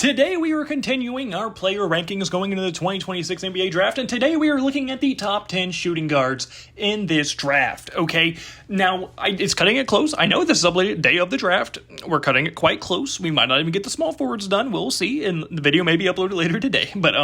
Today we are continuing our player rankings going into the 2026 NBA draft, and today we are looking at the top 10 shooting guards in this draft, okay? Now, it's cutting it close. I know this is the day of the draft. We're cutting it quite close. We might not even get the small forwards done. We'll see, and the video may be uploaded later today, but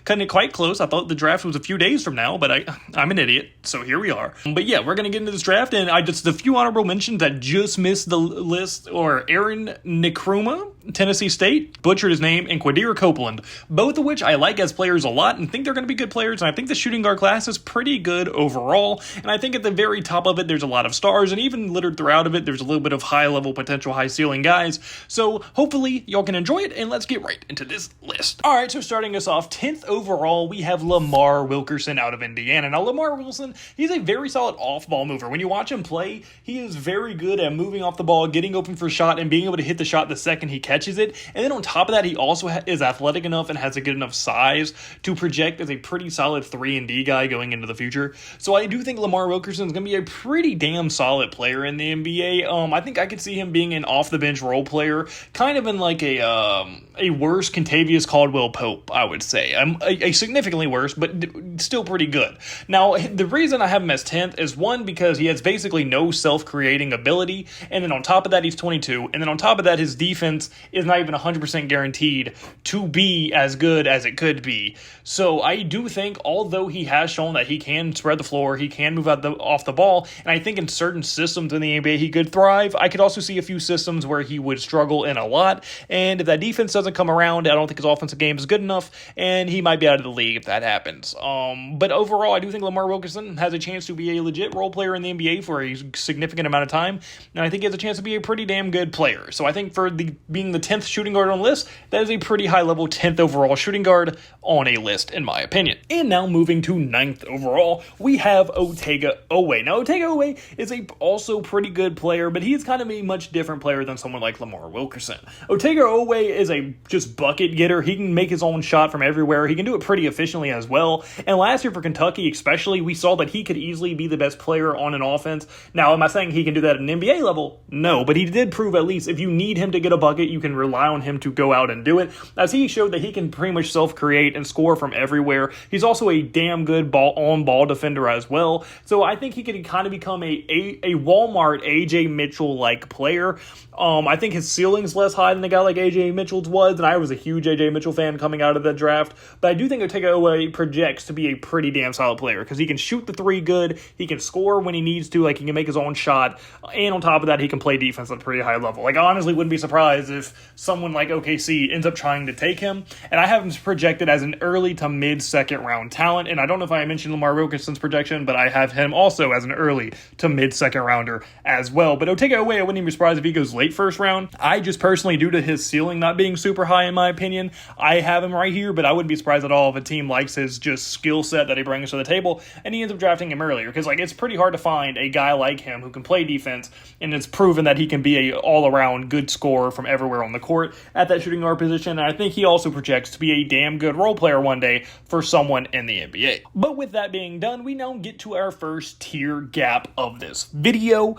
cutting it quite close. I thought the draft was a few days from now, but I'm an idiot, so here we are. But yeah, we're going to get into this draft, and just a few honorable mentions that just missed the list, or Aaron Nkrumah, Tennessee State, butchered his name, and Quadir Copeland, both of which I like as players a lot and think they're going to be good players, and I think the shooting guard class is pretty good overall, and I think at the very top of it there's a lot of stars, and even littered throughout of it there's a little bit of high-level potential high-ceiling guys, so hopefully y'all can enjoy it, and let's get right into this list. Alright, so starting us off, 10th overall, we have Lamar Wilkerson out of Indiana. Now, Lamar Wilkerson, he's a very solid off-ball mover. When you watch him play, he is very good at moving off the ball, getting open for a shot, and being able to hit the shot the second he catches it, and then on top of that, he also is athletic enough and has a good enough size to project as a pretty solid 3-and-D guy going into the future. So I do think Lamar Wilkerson is going to be a pretty damn solid player in the NBA. I think I could see him being an off-the-bench role player, kind of in like a worse Kentavious Caldwell-Pope, I would say. A significantly worse, but still pretty good. Now, the reason I have him as 10th is, one, because he has basically no self-creating ability, and then on top of that, he's 22, and then on top of that, his defense is not even 100% guaranteed to be as good as it could be. So I do think, although he has shown that he can spread the floor, he can move off the ball, and I think in certain systems in the NBA he could thrive, I could also see a few systems where he would struggle in a lot, and if that defense doesn't come around, I don't think his offensive game is good enough, and he might be out of the league if that happens. But overall, I do think Lamar Wilkerson has a chance to be a legit role player in the NBA for a significant amount of time, and I think he has a chance to be a pretty damn good player. So I think for being the 10th shooting guard on the list, that is a pretty high-level 10th overall shooting guard on a list, in my opinion. And now moving to 9th overall, we have Otega Oweh. Now, Otega Oweh is also pretty good player, but he's kind of a much different player than someone like Lamar Wilkerson. Otega Oweh is a just bucket getter. He can make his own shot from everywhere. He can do it pretty efficiently as well. And last year for Kentucky especially, we saw that he could easily be the best player on an offense. Now, am I saying he can do that at an NBA level? No, but he did prove at least if you need him to get a bucket, you can rely on him to go out and do it, as he showed that he can pretty much self-create and score from everywhere. He's also a damn good on-ball defender as well, so I think he could kind of become a Walmart A.J. Mitchell-like player. I think his ceiling's less high than a guy like A.J. Mitchell's was, and I was a huge A.J. Mitchell fan coming out of the draft, but I do think Otega Oweh projects to be a pretty damn solid player, because he can shoot the three good, he can score when he needs to, like he can make his own shot, and on top of that, he can play defense at a pretty high level. Like, I honestly wouldn't be surprised if someone like OKC ends up trying to take him, and I have him projected as an early to mid-second round talent, and I don't know if I mentioned Lamar Wilkerson's projection, but I have him also as an early to mid-second rounder as well. But Otega Oweh, I wouldn't even be surprised if he goes late first round. I just personally, due to his ceiling not being super high in my opinion, I have him right here, but I wouldn't be surprised at all if a team likes his just skill set that he brings to the table, and he ends up drafting him earlier, because it's pretty hard to find a guy like him who can play defense, and it's proven that he can be a all-around good scorer from everywhere on the court at that shooting guard position, and I think he also projects to be a damn good role player one day for someone in the NBA. But with that being done, we now get to our first tier gap of this video.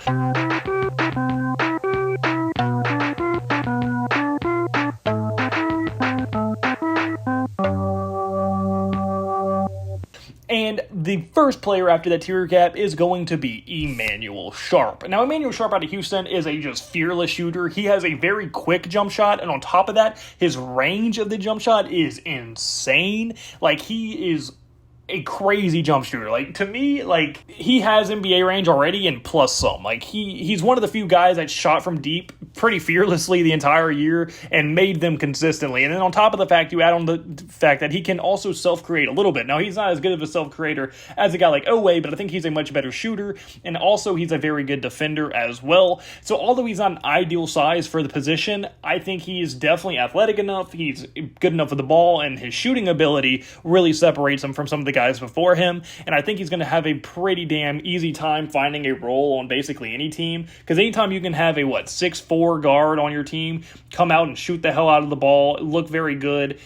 And the first player after that tier gap is going to be Emanuel Sharp. Now, Emanuel Sharp out of Houston is a just fearless shooter. He has a very quick jump shot, and on top of that, his range of the jump shot is insane. He is a crazy jump shooter. To me, he has NBA range already and plus some. He's one of the few guys that shot from deep pretty fearlessly the entire year and made them consistently. And then on top of the fact, you add on the fact that he can also self-create a little bit. Now, he's not as good of a self-creator as a guy like Oweh, but I think he's a much better shooter, and also he's a very good defender as well. So although he's not an ideal size for the position, I think he is definitely athletic enough, he's good enough with the ball, and his shooting ability really separates him from some of the guys before him, and I think he's going to have a pretty damn easy time finding a role on basically any team, because anytime you can have a 6'4" guard on your team come out and shoot the hell out of the ball, look very good,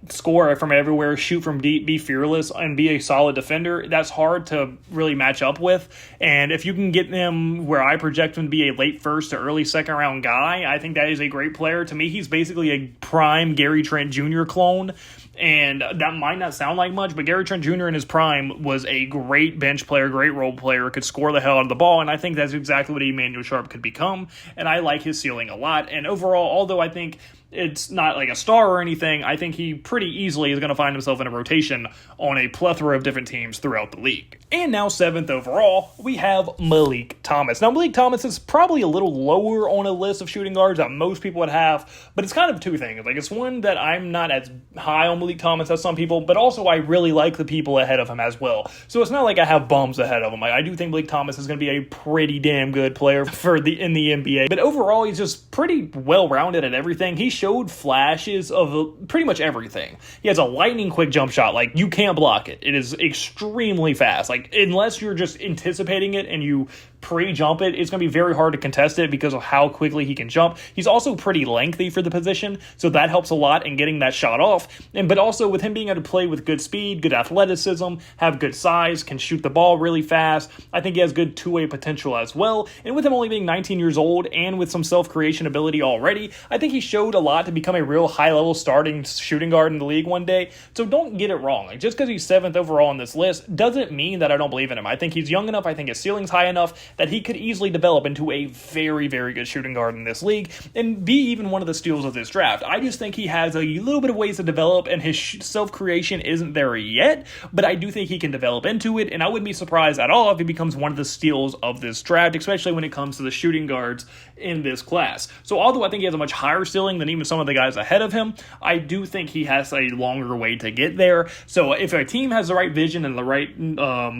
score from everywhere, shoot from deep, be fearless, and be a solid defender, that's hard to really match up with. And if you can get him where I project him to be a late first to early second round guy, I think that is a great player. To me, he's basically a prime Gary Trent Jr. clone. And that might not sound like much, but Gary Trent Jr. in his prime was a great bench player, great role player, could score the hell out of the ball, and I think that's exactly what Emmanuel Sharp could become, and I like his ceiling a lot. And overall, although I think it's not like a star or anything, I think he pretty easily is going to find himself in a rotation on a plethora of different teams throughout the league. And now 7th overall, we have Malik Thomas. Now, Malik Thomas is probably a little lower on a list of shooting guards that most people would have, but it's kind of two things. It's one that I'm not as high on Malik Thomas as some people, but also I really like the people ahead of him as well. So it's not like I have bums ahead of him. I do think Malik Thomas is going to be a pretty damn good player in the NBA. But overall, he's just pretty well-rounded at everything. He showed flashes of pretty much everything. He has a lightning quick jump shot. You can't block it. It is extremely fast. Unless you're just anticipating it and you pre-jump it, it's going to be very hard to contest it because of how quickly he can jump. He's also pretty lengthy for the position, so that helps a lot in getting that shot off. But also with him being able to play with good speed, good athleticism, have good size, can shoot the ball really fast, I think he has good two-way potential as well. And with him only being 19 years old and with some self-creation ability already, I think he showed a lot to become a real high-level starting shooting guard in the league one day. So don't get it wrong. Just because he's 7th overall on this list doesn't mean that I don't believe in him. I think he's young enough, I think his ceiling's high enough that he could easily develop into a very, very good shooting guard in this league and be even one of the steals of this draft. I just think he has a little bit of ways to develop, and his self-creation isn't there yet, but I do think he can develop into it, and I wouldn't be surprised at all if he becomes one of the steals of this draft, especially when it comes to the shooting guards in this class. So although I think he has a much higher ceiling than even some of the guys ahead of him, I do think he has a longer way to get there. So if a team has the right vision and the right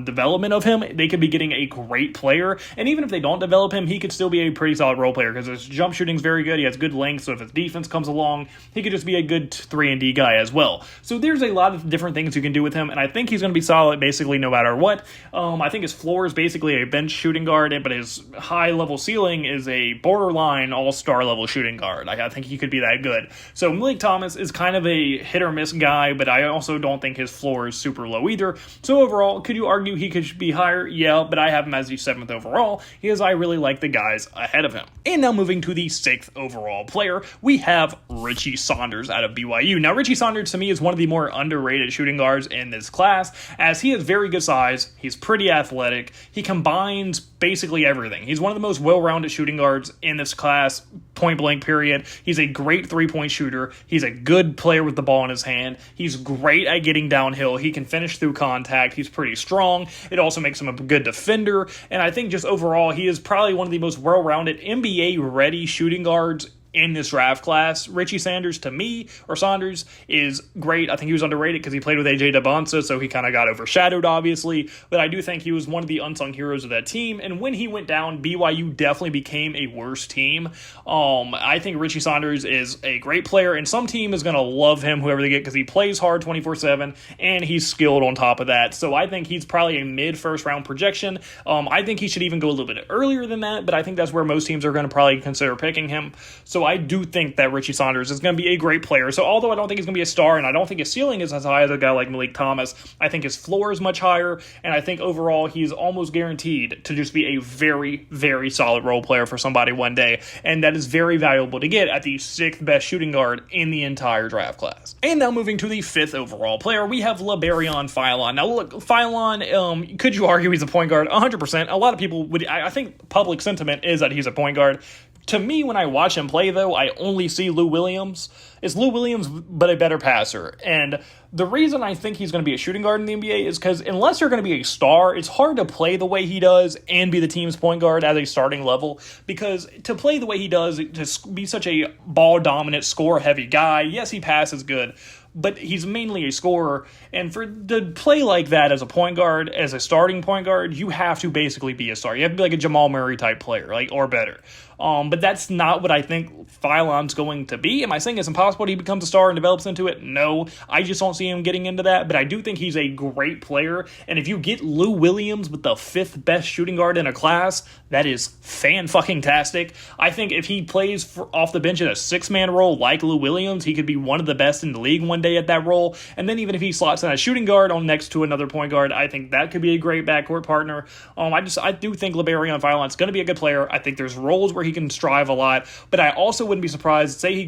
development of him, they could be getting a great player. And even if they don't develop him, he could still be a pretty solid role player because his jump shooting is very good. He has good length, so if his defense comes along, he could just be a good 3-and-D guy as well. So there's a lot of different things you can do with him, and I think he's going to be solid basically no matter what. I think his floor is basically a bench shooting guard, but his high-level ceiling is a borderline all-star level shooting guard. I think he could be that good. So Malik Thomas is kind of a hit-or-miss guy, but I also don't think his floor is super low either. So overall, could you argue he could be higher? Yeah, but I have him as the 7th overall because I really like the guys ahead of him. And now moving to the 6th overall player, we have Richie Saunders out of BYU. Now, Richie Saunders to me is one of the more underrated shooting guards in this class, as he has very good size, he's pretty athletic, he combines basically everything. He's one of the most well-rounded shooting guards in this class, point blank period. He's a great three-point shooter, he's a good player with the ball in his hand, he's great at getting downhill, he can finish through contact, he's pretty strong, it also makes him a good defender, and I think just overall he is probably one of the most well-rounded NBA-ready shooting guards in this draft class. Richie Saunders, to me, or Saunders, is great. I think he was underrated because he played with AJ Debonsa, so he kind of got overshadowed, obviously, but I do think he was one of the unsung heroes of that team, and when he went down, BYU definitely became a worse team. I think Richie Saunders is a great player, and some team is going to love him, whoever they get, because he plays hard 24/7, and he's skilled on top of that, so I think he's probably a mid-first round projection. I think he should even go a little bit earlier than that, but I think that's where most teams are going to probably consider picking him. So I do think that Richie Saunders is going to be a great player. So although I don't think he's going to be a star, and I don't think his ceiling is as high as a guy like Malik Thomas, I think his floor is much higher, and I think overall he's almost guaranteed to just be a very, very solid role player for somebody one day, and that is very valuable to get at the 6th best shooting guard in the entire draft class. And now moving to the 5th overall player, we have Laberion Philon. Now look, Philon, could you argue he's a point guard? 100%. A lot of people would, I think public sentiment is that he's a point guard. To me, when I watch him play, though, I only see Lou Williams. It's Lou Williams, but a better passer. And the reason I think he's going to be a shooting guard in the NBA is because unless you're going to be a star, it's hard to play the way he does and be the team's point guard at a starting level. Because to play the way he does, to be such a ball-dominant, score-heavy guy, yes, he passes good, but he's mainly a scorer, and to play like that as a point guard, as a starting point guard, you have to basically be a star. You have to be like a Jamal Murray type player, or better. But that's not what I think Philon's going to be. Am I saying it's impossible? possible he becomes a star and develops into it? No. I just don't see him getting into that, but I do think he's a great player, and if you get Lou Williams with the 5th best shooting guard in a class, that is fan-fucking-tastic. I think if he plays off the bench in a 6-man role like Lou Williams, he could be one of the best in the league one day at that role, and then even if he slots in a shooting guard on next to another point guard, I think that could be a great backcourt partner. I do think LeBarion Violent's going to be a good player. I think there's roles where he can strive a lot, but I also wouldn't be surprised, say he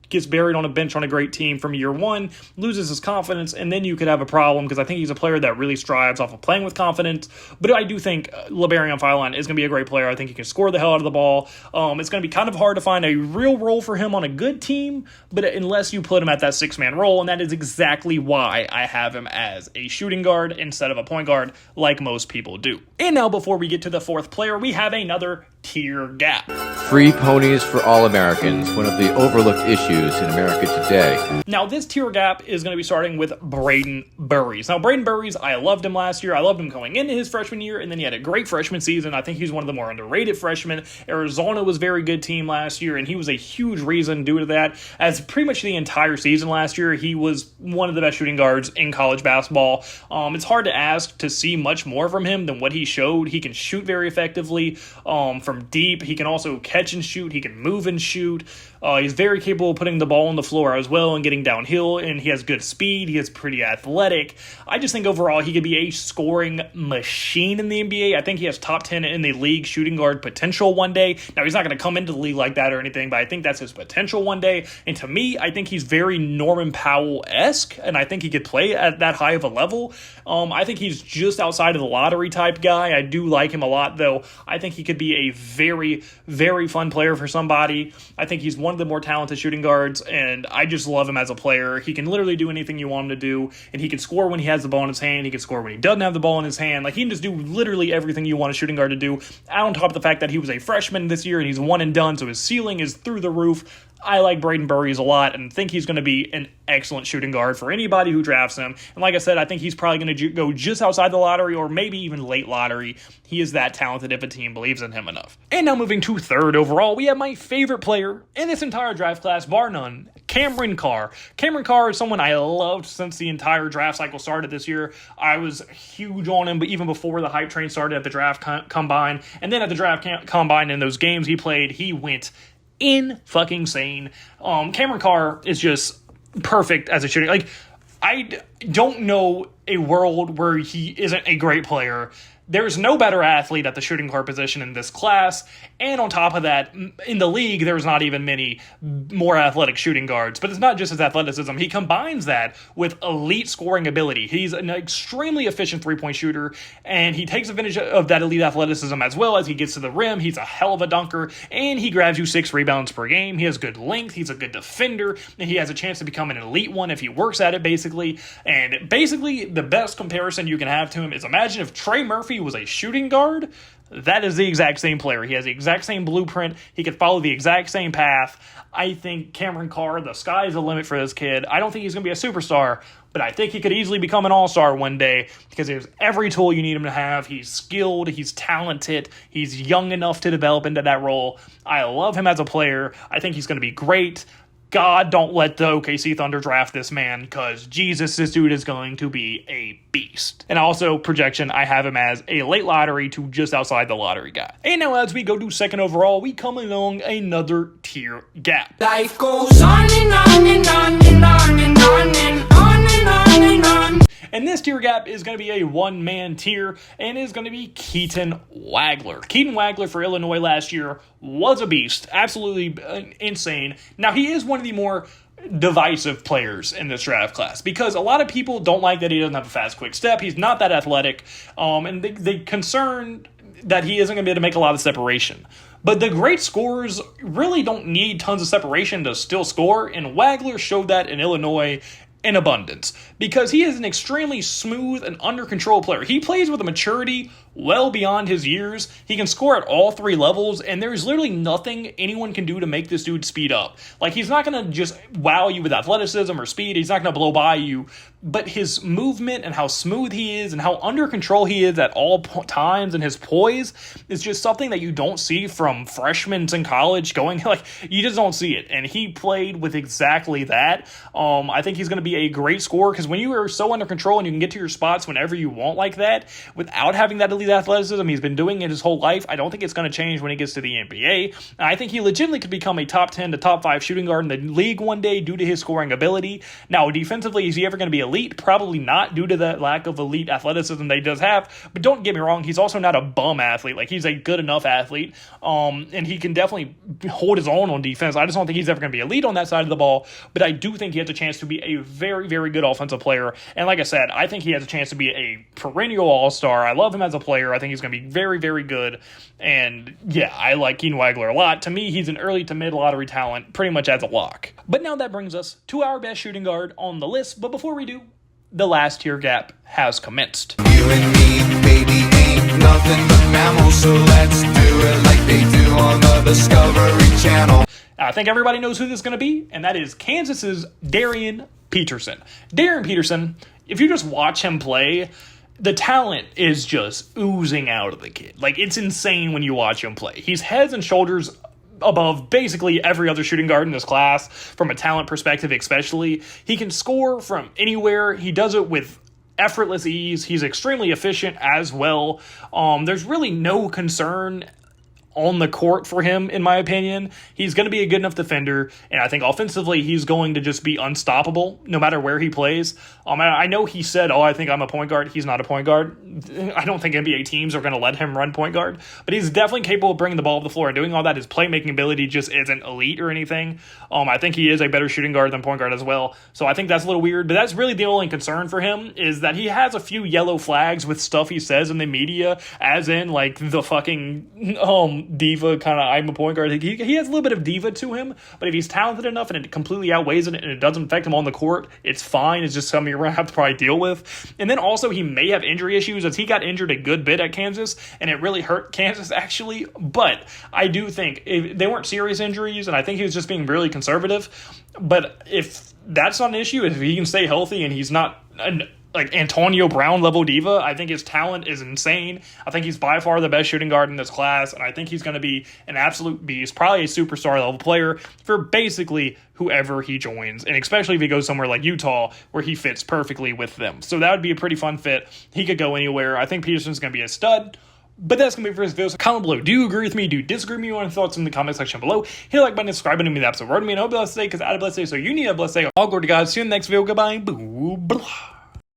gets buried on a bench on a great team from year one, loses his confidence, and then you could have a problem, because I think he's a player that really strives off of playing with confidence. But I do think LeBarion Violent is going to be a great player. I think he can score the hell out of the ball. It's going to be kind of hard to find a real role for him on a good team, but unless you put him at that 6-man role, and that is exactly why I have him as a shooting guard instead of a point guard like most people do. And now, before we get to the 4th player, we have another tier gap. Free ponies for all Americans, one of the overlooked issues in America today. Now, this tier gap is going to be starting with Braden Burries. Now, Braden Burries, I loved him last year. I loved him going into his freshman year, and then he had a great freshman season. I think he's one of the more underrated freshmen. Arizona was a very good team last year, and he was a huge reason due to that. As pretty much the entire season last year, he was one of the best shooting guards in college basketball. It's hard to ask to see much more from him than what he showed. He can shoot very effectively from deep. He can also catch and shoot. He can move and shoot. He's very capable of putting the ball on the floor as well and getting downhill, and he has good speed. He is pretty athletic. I just think overall he could be a scoring machine in the NBA. I think he has top 10 in the league shooting guard potential one day. Now, he's not going to come into the league like that or anything, but I think that's his potential one day. And to me, I think he's very Norman Powell-esque, and I think he could play at that high of a level. I think he's just outside of the lottery type guy. I do like him a lot, though. I think he could be a very, very fun player for somebody. I think he's one of the more talented shooting guards, and I just love him as a player. He can literally do anything you want him to do, and he can score when he has the ball in his hand. He can score when he doesn't have the ball in his hand. Like, he can just do literally everything you want a shooting guard to do. Add on top of the fact that he was a freshman this year, and he's one and done, so his ceiling is through the roof. I like Braden Burries a lot and think he's going to be an excellent shooting guard for anybody who drafts him. And like I said, I think he's probably going to go just outside the lottery or maybe even late lottery. He is that talented if a team believes in him enough. And now moving to 3rd overall, we have my favorite player in this entire draft class, bar none, Cameron Carr. Cameron Carr is someone I loved since the entire draft cycle started this year. I was huge on him, but even before the hype train started at the draft combine, and then at the draft combine in those games he played, he went fucking sane. Cameron Carr is just perfect as a shooter. Like, I don't know a world where he isn't a great player. There's no better athlete at the shooting guard position in this class, and on top of that, in the league, there's not even many more athletic shooting guards. But it's not just his athleticism. He combines that with elite scoring ability. He's an extremely efficient three-point shooter, and he takes advantage of that elite athleticism as well as he gets to the rim. He's a hell of a dunker, and he grabs you 6 rebounds per game. He has good length. He's a good defender, and he has a chance to become an elite one if he works at it, basically. And basically, the best comparison you can have to him is imagine if Trey Murphy was a shooting guard. That is the exact same player. He has the exact same blueprint. He could follow the exact same path. I think Cameron Carr, the sky is the limit for this kid. I don't think he's going to be a superstar, but I think he could easily become an all-star one day because he has every tool you need him to have. He's skilled. He's talented. He's young enough to develop into that role. I love him as a player. I think he's going to be great. God, don't let the OKC Thunder draft this man, because Jesus, this dude is going to be a beast. And also, projection, I have him as a late lottery to just outside the lottery guy. And now as we go to 2nd overall, we come along another tier gap. Life goes on and on and on and on and on and on and on and on. And this tier gap is going to be a one-man tier, and is going to be Keaton Wagler. Keaton Wagler for Illinois last year was a beast. Absolutely insane. Now, he is one of the more divisive players in this draft class because a lot of people don't like that he doesn't have a fast, quick step. He's not that athletic, and they concerned that he isn't going to be able to make a lot of separation. But the great scorers really don't need tons of separation to still score, and Wagler showed that in Illinois in abundance because he is an extremely smooth and under control player. He plays with a maturity well beyond his years. He can score at all 3 levels, and there's literally nothing anyone can do to make this dude speed up. Like, he's not going to just wow you with athleticism or speed. He's not going to blow by you, but his movement and how smooth he is and how under control he is at all times, and his poise is just something that you don't see from freshmen in college going, like, you just don't see it. And he played with exactly that. I think he's going to be a great scorer, because when you are so under control and you can get to your spots whenever you want like that, without having that elite athleticism, he's been doing it his whole life. I don't think it's going to change when he gets to the NBA. I think he legitimately could become a top 10 to top 5 shooting guard in the league one day due to his scoring ability. Now, defensively, is he ever going to be elite? Probably not, due to the lack of elite athleticism that he does have. But don't get me wrong, he's also not a bum athlete. Like, he's a good enough athlete, and he can definitely hold his own on defense. I just don't think he's ever going to be elite on that side of the ball, but I do think he has a chance to be a very, very good offensive player. And like I said, I think he has a chance to be a perennial all-star. I love him as a player. I think he's going to be very, very good. And yeah, I like Keenan Wagler a lot. To me, he's an early to mid lottery talent, pretty much as a lock. But now that brings us to our best shooting guard on the list. But before we do, the last tier gap has commenced. You and me, baby, ain't nothing but mammals, so let's do it like they do on the Discovery Channel. I think everybody knows who this is going to be, and that is Kansas's Darian Peterson. Darian Peterson, if you just watch him play, the talent is just oozing out of the kid. Like, it's insane when you watch him play. He's heads and shoulders above basically every other shooting guard in this class, from a talent perspective especially. He can score from anywhere. He does it with effortless ease. He's extremely efficient as well. There's really no concern on the court for him, in my opinion. He's going to be a good enough defender, and I think offensively he's going to just be unstoppable no matter where he plays. I know he said, I think I'm a point guard. He's not a point guard. I don't think NBA teams are going to let him run point guard, but he's definitely capable of bringing the ball to the floor and doing all that. His playmaking ability just isn't elite or anything. I think he is a better shooting guard than point guard as well, so I think that's a little weird, but that's really the only concern for him, is that he has a few yellow flags with stuff he says in the media, as in, like, the fucking diva kind of, I'm a point guard. He has a little bit of diva to him, but if he's talented enough and it completely outweighs it and it doesn't affect him on the court, it's fine. It's just something you're going to have to probably deal with. And then also, he may have injury issues, as he got injured a good bit at Kansas, and it really hurt Kansas actually. But I do think they weren't serious injuries, and I think he was just being really conservative. But if that's not an issue, if he can stay healthy and he's not like Antonio Brown level diva, I think his talent is insane. I think he's by far the best shooting guard in this class, and I think he's going to be an absolute beast, probably a superstar level player for basically whoever he joins, and especially if he goes somewhere like Utah, where he fits perfectly with them. So that would be a pretty fun fit. He could go anywhere. I think Peterson's going to be a stud. But that's going to be it for this video. So comment below. Do you agree with me? Do you disagree with me? Want thoughts in the comment section below. Hit the like button, subscribe button, and the episode. Road to me, and I hope you have a blessed day, because I had a blessed day, so you need a blessed day. I'll go to God. See you in the next video. Goodbye. Boo, blah.